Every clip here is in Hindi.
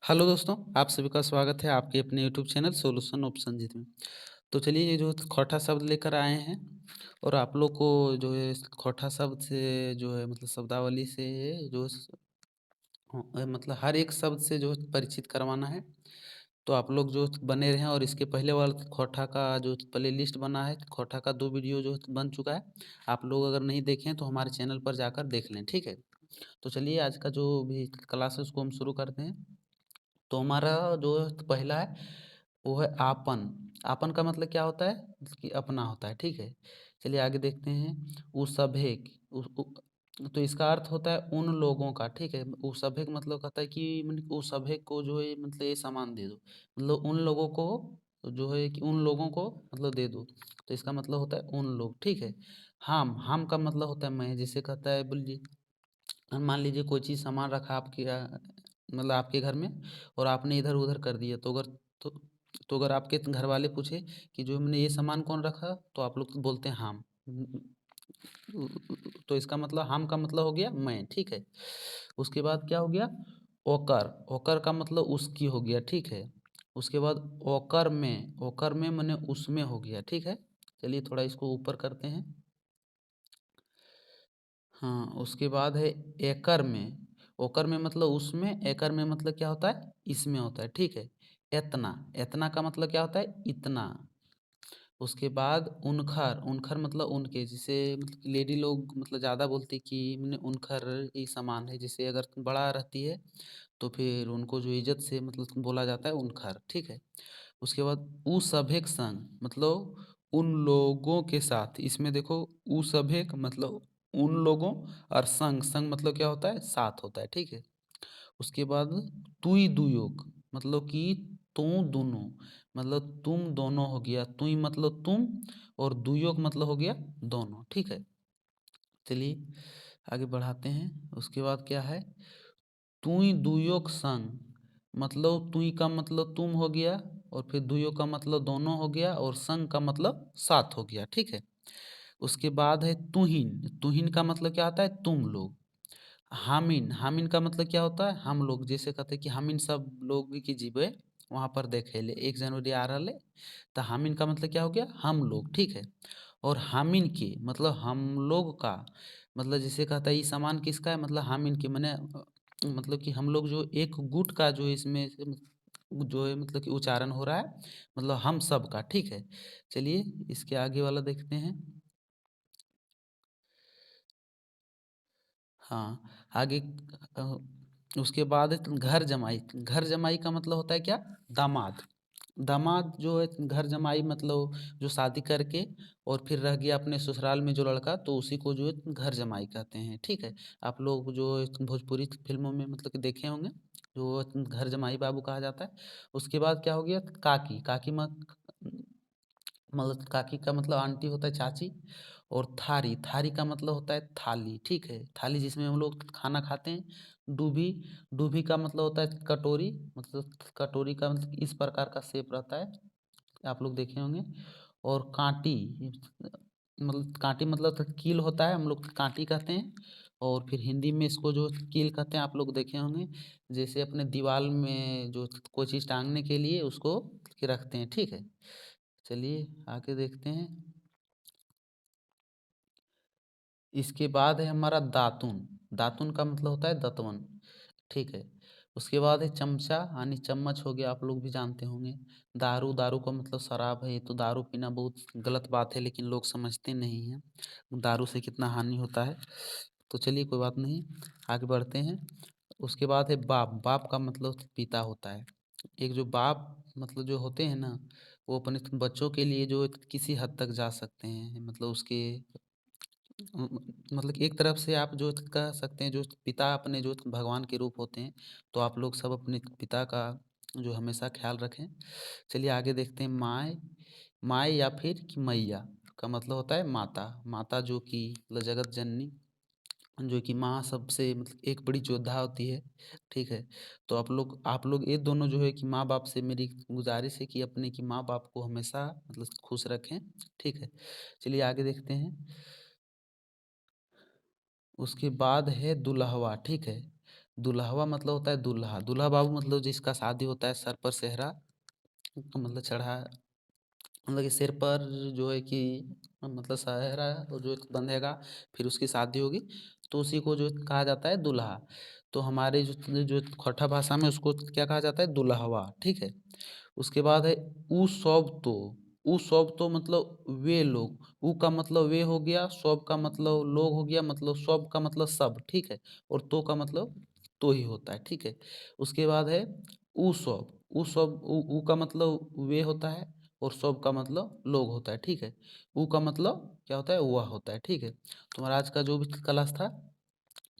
हेलो दोस्तों, आप सभी का स्वागत है आपके अपने YouTube channel solution of Sanjeet में। तो चलिए ये जो खोटा शब्द लेकर आए हैं और आप लोग को जो है इस खोटा शब्द से जो है मतलब शब्दावली से जो मतलब हर एक शब्द से जो है परिचित करवाना है। तो आप लोग जो बने रहें और इसके पहले वाला खोटा का जो प्ले लिस्ट बना है, खोटा का 2 वीडियो जो बन चुका है। आप लोग अगर नहीं देखें तो हमारे चैनल पर जाकर देख लें, ठीक है? तो चलिए आज का जो भी क्लास है उसको हम शुरू करते हैं। तो हमारा जो पहला है वो है आपन। आपन का मतलब क्या होता है? कि अपना होता है, ठीक है? चलिए आगे देखते हैं। उसभेक तो इसका अर्थ होता है उन लोगों का, ठीक है? उसभेक मतलब कहता है कि उसभेक को जो है मतलब ये सामान दे दो, मतलब उन लोगों को जो है कि उन लोगों को मतलब दे दो। तो इसका मतलब होता है उन लोग, ठीक है? हम का मतलब होता है मैं, जिसे कहता है बोलिए मान लीजिए कोई चीज़ सामान रखा आपके मतलब आपके घर में और आपने इधर-उधर कर दिया तो तो अगर आपके घर वाले पूछे कि जो हमने ये सामान कौन रखा? तो आप लोग बोलते हैं हम। तो इसका मतलब हम का मतलब हो गया मैं, ठीक है? उसके बाद क्या हो गया? ओकर। ओकर का मतलब उसकी हो गया, ठीक है? उसके बाद ओकर में माने उसमें हो गया, ठीक है? चलिए थोड़ा इसको ऊपर करते हैं। हाँ, उसके बाद है एकड़ में। ओकर में मतलब उसमें, एकड़ में मतलब क्या होता है? इसमें होता है, ठीक है? एतना, एतना का मतलब क्या होता है? इतना। उसके बाद उनखर, उनखर मतलब उनके, जिसे मतलब कि लेडी लोग मतलब ज़्यादा बोलती कि मने उनखर ये सामान है, जिसे अगर बड़ा रहती है तो फिर उनको जो इज्जत से मतलब बोला जाता है उनखर, ठीक है? उसके बाद उ सभेक संग मतलब उन लोगों के साथ। इसमें देखो उ सभेक मतलब उन लोगों और संग, संग मतलब क्या होता है? साथ होता है, ठीक है? उसके बाद तुई दुयोग मतलब कि तू दोनों, मतलब तुम दोनों हो गया। तुई मतलब तुम और दुयोग मतलब हो गया दोनों, ठीक है? चलिए आगे बढ़ाते हैं। उसके बाद क्या है? तुई दुयोग संग मतलब तुई का मतलब तुम हो गया और फिर दुयो का मतलब दोनों हो गया और संग का मतलब साथ हो गया, ठीक है? उसके बाद है तुहिन। तुहिन का मतलब क्या होता है? तुम लोग। हामिन, हामिन का मतलब क्या होता है? हम लोग। जैसे कहते हैं कि हामिन सब लोग की जीबे वहाँ पर देखे ले 1 जनवरी आ रहा है। तो हामिन का मतलब क्या हो गया? हम लोग, ठीक है? और हामिन के मतलब हम लोग का, मतलब जैसे कहता है ये सामान किसका है? मतलब हामिन के मैंने मतलब कि हम लोग जो एक गुट का जो इसमें जो है मतलब कि उच्चारण हो रहा है, मतलब हम सब का, ठीक है? चलिए इसके आगे वाला देखते हैं। हाँ, आगे अ, उसके बाद है घर जमाई। घर जमाई का मतलब होता है क्या? दामाद। दामाद जो है घर जमाई मतलब जो शादी करके और फिर रह गया अपने ससुराल में जो लड़का, तो उसी को जो है घर जमाई कहते हैं, ठीक है? आप लोग जो भोजपुरी फिल्मों में मतलब कि देखे होंगे, जो घर जमाई बाबू कहा जाता है। उसके बाद क्या हो गया? काकी। काकी मतलब काकी का मतलब आंटी होता है, चाची। और थारी, थारी का मतलब होता है थाली, ठीक है? थाली जिसमें हम लोग खाना खाते हैं। डूभी, डूभी का मतलब होता है कटोरी, मतलब कटोरी का मतलब इस प्रकार का शेप रहता है, आप लोग देखे होंगे। और कांटी मतलब कांटी मतलब तो कील होता है, हम लोग कांटी कहते हैं। और फिर हिंदी में इसको जो कील कहते हैं, आप लोग देखे होंगे। जैसे अपने दीवार में जो कोई चीज़ टांगने के लिए उसको रखते हैं, ठीक है? चलिए आगे देखते हैं। इसके बाद है हमारा दातुन। दातुन का मतलब होता है दतवन, ठीक है? उसके बाद है चमचा यानी चम्मच हो गया, आप लोग भी जानते होंगे। दारू, दारू का मतलब शराब है। ये तो दारू पीना बहुत गलत बात है, लेकिन लोग समझते नहीं हैं दारू से कितना हानि होता है। तो चलिए कोई बात नहीं, आगे बढ़ते हैं। उसके बाद है बाप। बाप का मतलब पिता होता है। एक जो बाप मतलब जो होते हैं ना, वो अपने बच्चों के लिए जो किसी हद तक जा सकते हैं, मतलब उसके मतलब कि एक तरफ से आप जो कह सकते हैं जो पिता अपने जो भगवान के रूप होते हैं। तो आप लोग सब अपने पिता का जो हमेशा ख्याल रखें। चलिए आगे देखते हैं। माँ, माँ या फिर कि मैया का मतलब होता है माता। माता जो कि मतलब जगत जननी, जो कि माँ सबसे मतलब एक बड़ी योद्धा होती है, ठीक है? तो आप लोग ये दोनों जो है कि माँ बाप से मेरी गुजारिश है कि अपने की माँ बाप को हमेशा मतलब खुश रखें, ठीक है? चलिए आगे देखते हैं। उसके बाद है दुल्हवा, ठीक है? दुल्हवा मतलब होता है दूल्हा, दूल्हा बाबू मतलब जिसका शादी होता है, सर पर सेहरा मतलब चढ़ा, मतलब कि सिर पर जो है कि मतलब सेहरा और जो बंधेगा, फिर उसकी शादी होगी, तो उसी को जो कहा जाता है दूल्हा। तो हमारे जो जो खौठा भाषा में उसको क्या कहा जाता है, दुल्हवा, ठीक है। उसके बाद है उ सब तो, उ सब तो मतलब वे लोग, उ का मतलब वे हो गया, सब का मतलब लोग हो गया, मतलब सब का मतलब सब, ठीक है। और तो का मतलब तो ही होता है, ठीक है। उसके बाद है उ सब, उ सब उ का मतलब वे होता है, और सब का मतलब लोग होता है, ठीक है। उ का मतलब क्या होता है, वह होता है, ठीक है। तो महाराज का जो भी क्लास था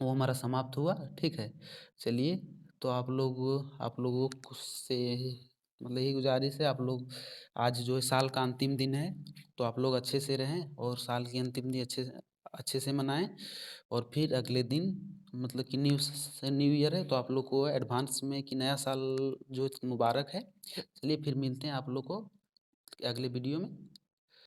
वो हमारा समाप्त हुआ, ठीक है। चलिए, तो आप लोगों से मतलब यही गुजारिश है, आप लोग आज जो है साल का अंतिम दिन है, तो आप लोग अच्छे से रहें और साल की अंतिम दिन अच्छे से मनाएं। और फिर अगले दिन मतलब कि न्यू ईयर है, तो आप लोग को एडवांस में कि नया साल जो मुबारक है। चलिए फिर मिलते हैं आप लोग को अगले वीडियो में।